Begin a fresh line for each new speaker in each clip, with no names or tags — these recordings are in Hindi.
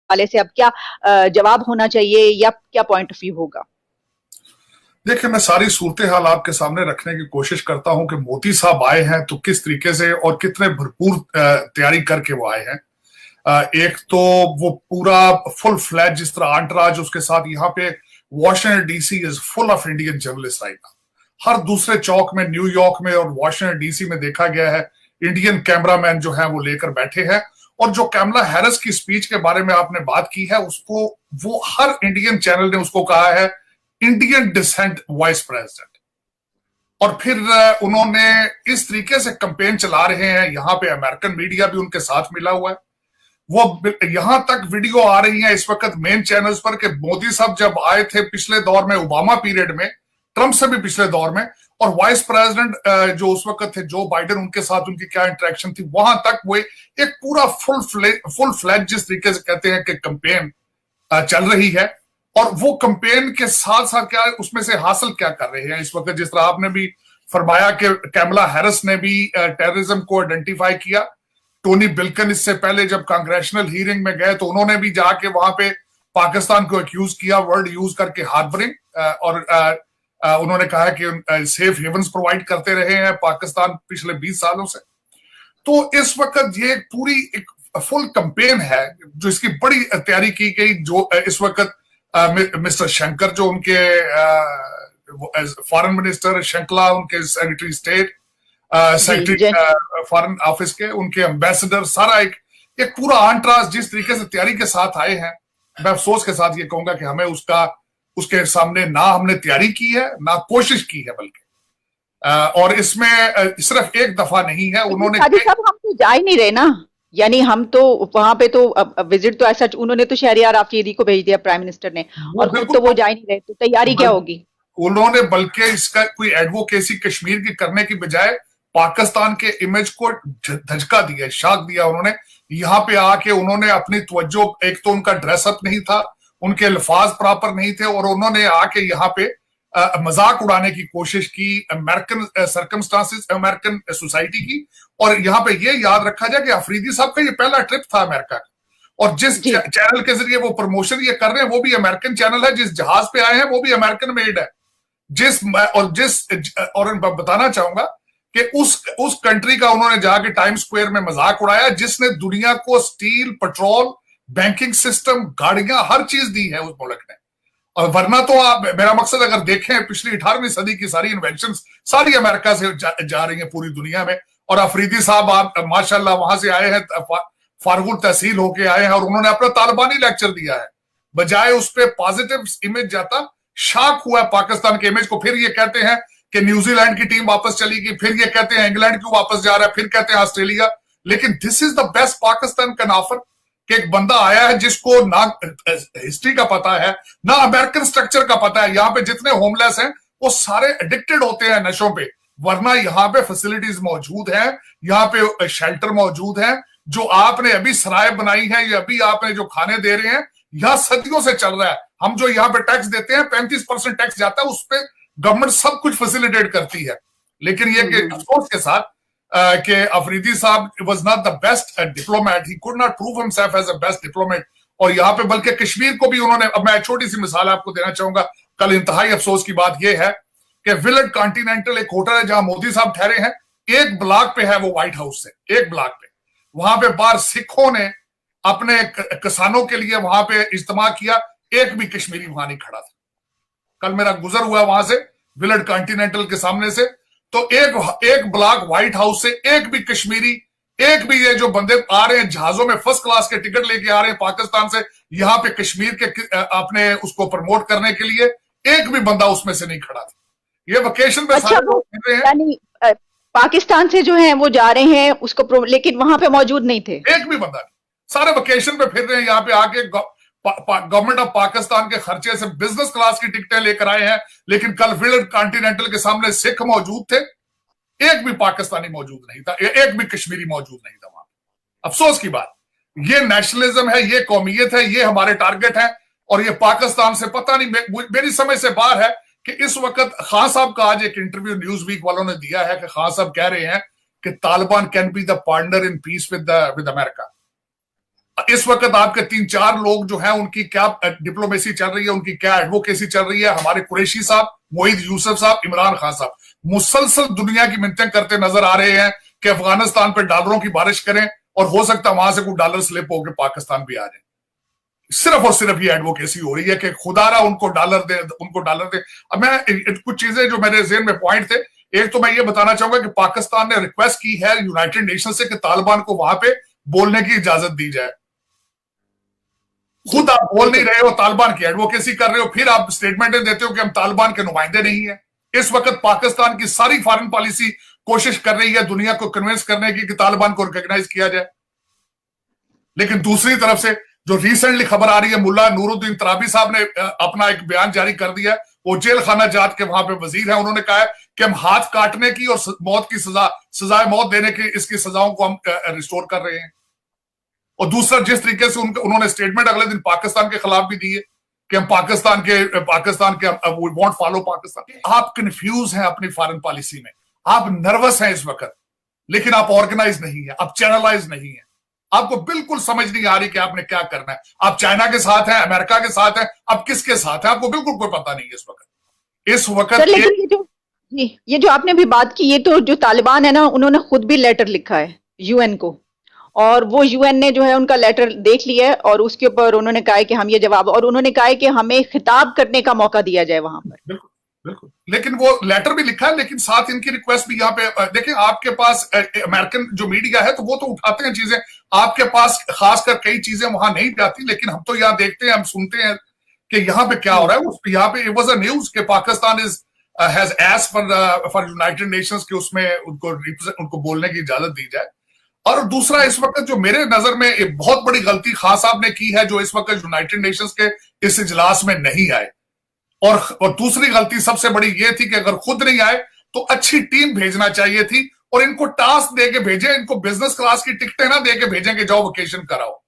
हवाले से अब क्या जवाब होना चाहिए या क्या पॉइंट ऑफ व्यू होगा?
देखिए, मैं सारी सूरत हाल आपके सामने रखने की कोशिश करता हूं कि मोदी साहब आए हैं तो किस तरीके से और कितने भरपूर तैयारी करके वो आए हैं। एक तो वो पूरा फुल फ्लैज जिस तरह आंटराज उसके साथ यहाँ पे Washington DC is full of Indian journalist right now. हर दूसरे चौक में न्यूयॉर्क में और वॉशिंगटन डीसी में देखा गया है इंडियन कैमरामैन जो है वो लेकर बैठे हैं। और जो कमला हैरिस की स्पीच के बारे में आपने बात की है उसको वो हर इंडियन चैनल ने उसको कहा है इंडियन डिसेंट वाइस प्रेसिडेंट। और फिर उन्होंने इस तरीके से कैंपेन चला रहे हैं, यहां पे अमेरिकन मीडिया भी उनके साथ मिला हुआ है। वो यहां तक वीडियो आ रही है इस वक्त मेन चैनल्स पर कि मोदी साहब जब आए थे पिछले दौर में ओबामा पीरियड में, ट्रंप से भी पिछले दौर में, और वाइस प्रेसिडेंट जो उस वक्त थे जो बाइडेन, उनके साथ उनकी क्या इंटरेक्शन थी, वहां तक वो एक पूरा फुल फ्लैज जिस तरीके से कहते हैं कि कैंपेन चल रही है। और वो कैंपेन के साथ साथ क्या उसमें से हासिल क्या कर रहे हैं इस वक्त, जिस तरह आपने भी फरमाया कि कमला हैरिस ने भी टेररिज्म को आइडेंटिफाई किया। टोनी बिल्कन इससे पहले जब कांग्रेशनल हियरिंग में गए तो उन्होंने भी जाके वहां पे पाकिस्तान को एक्यूज किया वर्ड यूज करके हार्बरिंग, और उन्होंने कहा कि सेफ हेवंस प्रोवाइड करते रहे हैं पाकिस्तान पिछले 20 सालों से। तो इस वक्त ये पूरी एक फुल कैंपेन है जो इसकी बड़ी तैयारी की गई। जो इस वक्त मिस्टर शंकर जो उनके फॉरेन मिनिस्टर, शंकला उनके secretary state, secretary foreign office के, उनके एम्बेसडर, सारा एक पूरा आंट्रास जिस तरीके से तैयारी के साथ आए हैं, मैं अफसोस के साथ ये कहूंगा कि हमें उसके सामने ना हमने तैयारी की है ना कोशिश की है, बल्कि और इसमें सिर्फ एक दफा नहीं है उन्होंने।
साहब हम तो जा ही नहीं रहे ना, यानी हम तो वहां पे तो विजिट तो ऐसा उन्होंने तो शहरियार आफरीदी को भेज दिया प्राइम मिनिस्टर ने, और खुद तो वो जा ही नहीं रहे, तो तैयारी क्या होगी?
उन्होंने बल्कि इसका कोई एडवोकेसी कश्मीर की करने की बजाय पाकिस्तान के इमेज को धचका दिया, शाक दिया उन्होंने। यहाँ पे आके उन्होंने अपनी तवज्जो, एक तो उनका ड्रेसअप नहीं था, उनके अल्फाज प्रॉपर नहीं थे, और उन्होंने आके यहाँ पे मजाक उड़ाने की कोशिश की अमेरिकन सर्कमस्टांसेस, अमेरिकन सोसाइटी की। और यहाँ पे ये याद रखा जाए कि अफरीदी साहब का ये पहला ट्रिप था अमेरिका का, और जिस चैनल के जरिए वो प्रमोशन ये कर रहे हैं वो भी अमेरिकन चैनल है, जिस जहाज पे आए हैं वो भी अमेरिकन मेड है। और बताना चाहूंगा कि उस कंट्री का उन्होंने जाके टाइम स्क्वायर में मजाक उड़ाया जिसने दुनिया को स्टील, पेट्रोल, बैंकिंग सिस्टम, गाड़ियां, हर चीज दी है उस मुल्क ने। और वरना तो आप, मेरा मकसद अगर देखें पिछली 18वीं सदी की सारी इन्वेंशन सारी अमेरिका से जा रही है पूरी दुनिया में। और अफरीदी साहब आप माशाल्लाह वहां से आए हैं, फारगुल तहसील होके आए हैं, और उन्होंने अपना तालिबानी लेक्चर दिया है। बजाय उस पर पॉजिटिव इमेज जाता, शाक हुआ पाकिस्तान के इमेज को। फिर ये कहते हैं कि न्यूजीलैंड की टीम वापस चली गई, फिर ये कहते हैं इंग्लैंड क्यों वापस जा रहा है, फिर कहते हैं ऑस्ट्रेलिया। लेकिन this is the best Pakistan can offer कि एक बंदा आया है जिसको ना हिस्ट्री का पता है ना अमेरिकन स्ट्रक्चर का पता है। यहाँ पे जितने होमलेस हैं वो सारे एडिक्टेड होते हैं नशों पे, वरना यहाँ पे फैसिलिटीज मौजूद है, यहाँ पे शेल्टर मौजूद है। जो आपने अभी सराय बनाई है, या अभी आपने जो खाने दे रहे हैं, यह सदियों से चल रहा है। हम जो यहाँ पे टैक्स देते हैं 35% टैक्स जाता है, उस पर गवर्नमेंट सब कुछ फैसिलिटेट करती है। लेकिन ये कि अफसोस के साथ कि अफरीदी साहब was not the best diplomat, he could not prove himself as a best diplomat. और यहाँ पे बल्कि कश्मीर को भी उन्होंने, अब मैं छोटी सी मिसाल आपको देना चाहूंगा, कल इंतहाई अफसोस की बात यह है कि विलेट कॉन्टिनेंटल एक होटल है जहां मोदी साहब ठहरे हैं, एक ब्लॉक पे है वो व्हाइट हाउस से, एक ब्लॉक पे। वहां पे बाहर सिखों ने अपने किसानों के लिए वहां पे इज्तिमा किया, एक भी कश्मीरी वहां नहीं खड़ा था। कल मेरा गुजर हुआ वहां से विलेट कॉन्टिनेंटल के सामने से, तो एक ब्लॉक व्हाइट हाउस से एक भी कश्मीरी, एक भी ये जो बंदे आ रहे हैं जहाजों में फर्स्ट क्लास के टिकट लेके आ रहे हैं पाकिस्तान से यहाँ पे कश्मीर के अपने उसको प्रमोट करने के लिए, एक भी बंदा उसमें से नहीं खड़ा था। ये वेकेशन पे
सारे लोग मिल रहे हैं, पाकिस्तान से जो है वो जा रहे हैं उसको, लेकिन वहां पे मौजूद नहीं थे,
एक भी बंदा नहीं। सारे वेकेशन पे फिर रहे हैं, यहाँ पे आके गवर्नमेंट ऑफ पाकिस्तान के खर्चे से बिजनेस क्लास की टिकटें लेकर आए हैं। लेकिन कल विलेट कॉन्टिनेंटल के सामने सिख मौजूद थे, एक भी पाकिस्तानी मौजूद नहीं था, एक भी कश्मीरी मौजूद नहीं था वहां। अफसोस की बात, ये नेशनलिज्म है, ये कौमियत है, ये हमारे टारगेट है। और ये पाकिस्तान से पता नहीं, मेरी समझ से बाहर है कि इस वक्त खान साहब का आज एक इंटरव्यू न्यूज वीक वालों ने दिया है कि खान साहब कह रहे हैं कि Taliban can be the partner in peace with America. इस वक्त आपके 3-4 लोग जो हैं उनकी क्या डिप्लोमेसी चल रही है, उनकी क्या एडवोकेसी चल रही है। हमारे कुरैशी साहब, मोईद यूसुफ साहब, इमरान खान साहब मुसलसल दुनिया की मिन्नतें करते नजर आ रहे हैं कि अफगानिस्तान पे डॉलरों की बारिश करें और हो सकता है वहां से कोई डॉलर स्लिप होकर पाकिस्तान भी आ जाए। सिर्फ और सिर्फ ये एडवोकेसी हो रही है कि खुदारा उनको डॉलर दे, उनको डॉलर दे। अब मैं कुछ चीजें जो मेरे ज़हन में पॉइंट थे, एक तो मैं ये बताना चाहूंगा कि पाकिस्तान ने रिक्वेस्ट की है यूनाइटेड नेशन से कि तालिबान को वहां पे बोलने की इजाजत दी जाए। खुद आप बोल नहीं रहे हो, तालिबान की एडवोकेसी कर रहे हो, फिर आप स्टेटमेंटें देते हो कि हम तालिबान के नुमाइंदे नहीं है। इस वक्त पाकिस्तान की सारी फॉरेन पॉलिसी कोशिश कर रही है दुनिया को कन्विंस करने की कि तालिबान को रिकॉग्नाइज किया जाए। लेकिन दूसरी तरफ से जो रिसेंटली खबर आ रही है, मुल्ला नूरुद्दीन तराबी साहब ने अपना एक बयान जारी कर दिया है। वो जेल खाना जात के वहां पे वजीर है। उन्होंने कहा है कि हम हाथ काटने की और मौत की सजाए मौत देने की इसकी सजाओं को हम रिस्टोर कर रहे हैं। और दूसरा, जिस तरीके से उन्होंने स्टेटमेंट अगले दिन पाकिस्तान के खिलाफ भी दी है कि हम पाकिस्तान के वी वॉन्ट फॉलो पाकिस्तान। आप कंफ्यूज हैं अपनी फॉरेन पॉलिसी में, आप नर्वस हैं इस वक्त, लेकिन आप ऑर्गेनाइज नहीं है, आप चैनलाइज नहीं है। आपको बिल्कुल समझ नहीं आ रही कि आपने क्या करना है। आप चाइना के साथ हैं, अमेरिका के साथ हैं, आप किसके साथ हैं, आपको बिल्कुल कोई पता नहीं है इस वक्त।
सर, लेकिन ये जो आपने भी बात की, ये तो जो तालिबान है ना, उन्होंने खुद भी लेटर लिखा है यूएन को, और वो यूएन ने जो है उनका लेटर देख लिया है और उसके ऊपर उन्होंने कहा है कि हम ये जवाब, और उन्होंने कहा है कि हमें खिताब करने का मौका दिया जाए वहां पर।
बिल्कुल बिल्कुल, लेकिन वो लेटर भी लिखा है, लेकिन साथ इनकी रिक्वेस्ट भी यहाँ पे देखिए। आपके पास अमेरिकन जो मीडिया है तो वो तो उठाते हैं चीजें, आपके पास खासकर कई चीजें वहां नहीं जाती, लेकिन हम तो यहाँ देखते हैं, हम सुनते हैं कि यहाँ पे क्या हो रहा है। यहाँ पे इट वाज अ न्यूज कि Pakistan has asked for United Nations कि उसमें उनको बोलने की इजाजत दी जाए। और दूसरा, इस वक्त जो मेरे नजर में एक बहुत बड़ी गलती खान साहब ने की है, जो इस वक्त यूनाइटेड नेशंस के इस इजलास में नहीं आए, और दूसरी गलती सबसे बड़ी ये थी कि अगर खुद नहीं आए तो अच्छी टीम भेजना चाहिए थी और इनको टास्क दे के भेजे, इनको बिजनेस क्लास की टिकटें ना दे के भेजें कि जाओ वेकेशन कराओ।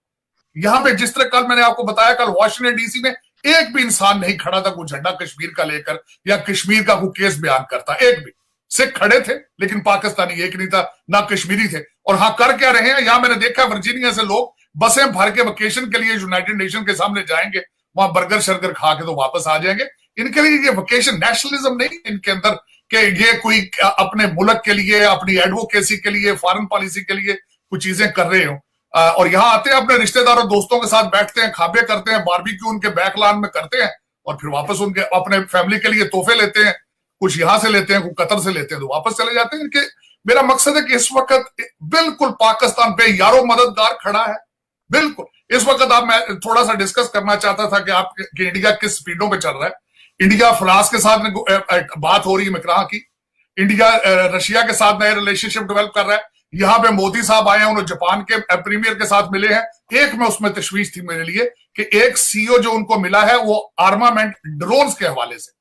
यहां पे जिस तरह कल मैंने आपको बताया, कल वॉशिंगटन डीसी में एक भी इंसान नहीं खड़ा था कोई झंडा कश्मीर का लेकर या कश्मीर का कोई केस बयान करता, एक भी। सिख खड़े थे लेकिन पाकिस्तानी एक नहीं था, ना कश्मीरी थे। और हाँ, कर क्या रहे हैं, यहां मैंने देखा वर्जीनिया से लोग बसें भर के वेकेशन के लिए यूनाइटेड नेशन के सामने जाएंगे, वहां बर्गर शर्गर खा के तो वापस आ जाएंगे। इनके लिए ये वेकेशन नेशनलिज्म नहीं इनके अंदर कि ये कोई अपने मुल्क के लिए, अपनी एडवोकेसी के लिए, फॉरेन पॉलिसी के लिए कुछ चीजें कर रहे हो। और यहाँ आते हैं, अपने रिश्तेदारों दोस्तों के साथ बैठते हैं, खाबे करते हैं, बारबेक्यू उनके बैकलॉन में करते हैं और फिर वापस उनके अपने फैमिली के लिए तोहफे लेते हैं, कुछ यहां से लेते हैं, कुछ कतर से लेते हैं, तो वापस चले जाते हैं। इनके मेरा मकसद है कि इस वक्त बिल्कुल पाकिस्तान पे यारो मददगार खड़ा है। बिल्कुल इस वक्त मैं थोड़ा सा डिस्कस करना चाहता था कि इंडिया किस स्पीडों पे चल रहा है। इंडिया फ्रांस के साथ बात हो रही है मिकराह की, इंडिया रशिया के साथ नए रिलेशनशिप डेवलप कर रहा है। यहाँ पे मोदी साहब आए हैं, उन्होंने जापान के प्रीमियर के साथ मिले हैं। एक में उसमें तशवीश थी मेरे लिए कि एक सीईओ जो उनको मिला है वो आर्मामेंट ड्रोन्स के हवाले से,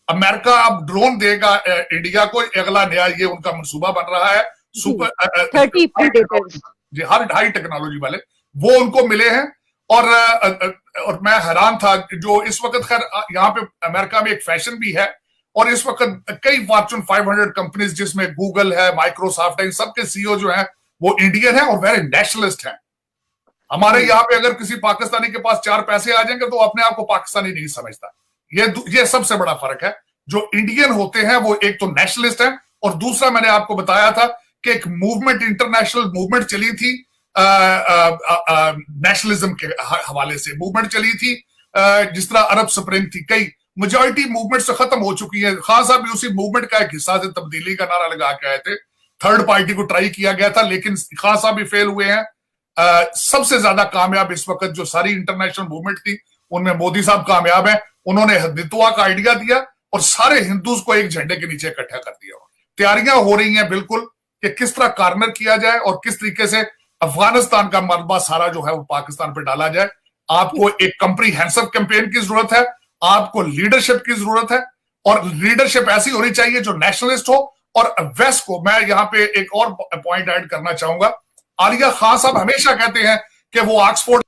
अमेरिका अब ड्रोन देगा इंडिया को, अगला नया ये उनका मंसूबा बन रहा है। सुपर
30
जी, हर हाई टेक्नोलॉजी वाले वो उनको मिले हैं। और मैं हैरान था जो इस वक्त, खैर यहाँ पे अमेरिका में एक फैशन भी है और इस वक्त कई फॉर्च्यून 500 कंपनीज जिसमें गूगल है, माइक्रोसॉफ्ट है, इन सबके सीईओ जो हैं वो इंडियन है और वेरी नेशनलिस्ट हैं। हमारे यहाँ पे अगर किसी पाकिस्तानी के पास 4 पैसे आ जाएंगे तो अपने आप को पाकिस्तानी नहीं समझता। ये सबसे बड़ा फर्क है। जो इंडियन होते हैं वो एक तो नेशनलिस्ट है, और दूसरा मैंने आपको बताया था कि एक मूवमेंट, इंटरनेशनल मूवमेंट चली थी नेशनलिज्म के हवाले से, मूवमेंट चली थी जिस तरह अरब स्प्रिंग थी। कई मेजॉरिटी मूवमेंट से खत्म हो चुकी है। खान साहब भी उसी मूवमेंट का एक हिस्सा थे, तब्दीली का नारा लगा के आए थे। थर्ड पार्टी को ट्राई किया गया था लेकिन खान साहब भी फेल हुए हैं। सबसे ज्यादा कामयाब इस वक्त जो सारी इंटरनेशनल मूवमेंट थी उनमें मोदी साहब कामयाब है। उन्होंने हिंदुत्व का आइडिया दिया और सारे हिंदूज को एक झंडे के नीचे इकट्ठा कर दिया। तैयारियां हो रही हैं बिल्कुल कि किस तरह कार्नर किया जाए और किस तरीके से अफगानिस्तान का मलबा सारा जो है वो पाकिस्तान पर डाला जाए। आपको एक कंप्रीहेंसिव कैंपेन की जरूरत है, आपको लीडरशिप की जरूरत है, और लीडरशिप ऐसी होनी चाहिए जो नेशनलिस्ट हो। और वेस्ट को मैं यहां पे एक और पॉइंट ऐड करना चाहूंगा। आलिया खान साहब हमेशा कहते हैं कि वो ऑक्सफोर्ड